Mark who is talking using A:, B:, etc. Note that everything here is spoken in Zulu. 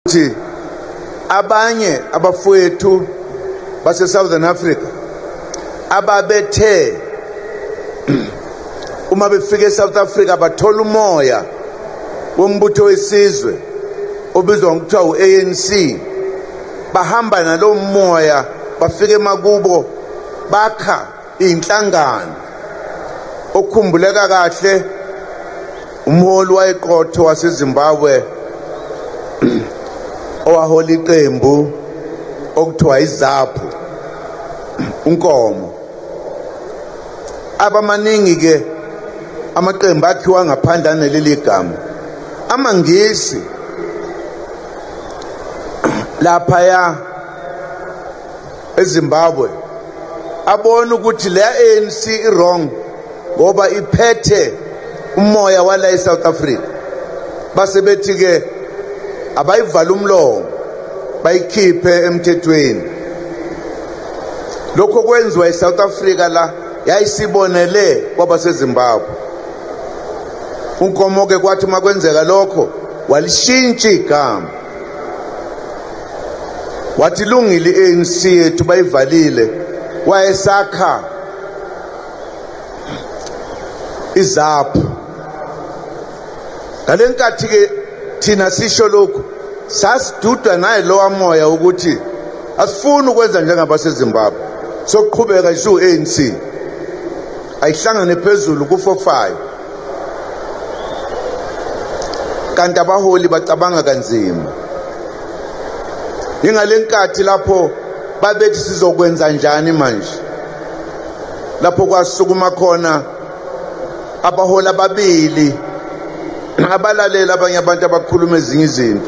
A: ukuthi abanye abafowethu base Southern Africa ababethe uma befika eSouth Africa bathola umoya wombutho wesizwe obizwa ngokuthiwa uANC, bahamba nalo moya bafike emakubo bakha inhlangano. Okhumbuleka kahle umholi wayeqotho waseZimbabwe owahola iqembu okuthiwa iZAPU uNkomo. Abamaningi ke amaqembu akhiwa ngaphandle naleli gama. AmaNgisi lapha ya eZimbabwe abona ukuthi le ANC iwrong ngoba iphethe umoya wala eSouth Africa, base bethi ke abayivala umlomo bayikhiphe emthethweni. Lokho kwenziwa eSouth Africa la yayisibonele kwabaseZimbabwe. uNkomo ke kwathi makwenzeka lokho walishintsha igama, wathi lungile iANC yethu bayivalile, wayesakha iZAPU. Ngalenkathi ke thina sisho lokho sasidudwa naye lowa moya ukuthi asifuni ukwenza njengabaseZimbabwe, sokuqhubeka nje uANC ayihlangane phezulu ku45. Kanti abaholi bacabanga kanzima. Ingalenkathi lapho babethi sizokwenza njani manje, lapho kwasukuma khona abaholi ababili abalalela abanye abantu abakhuluma ezinye izinto.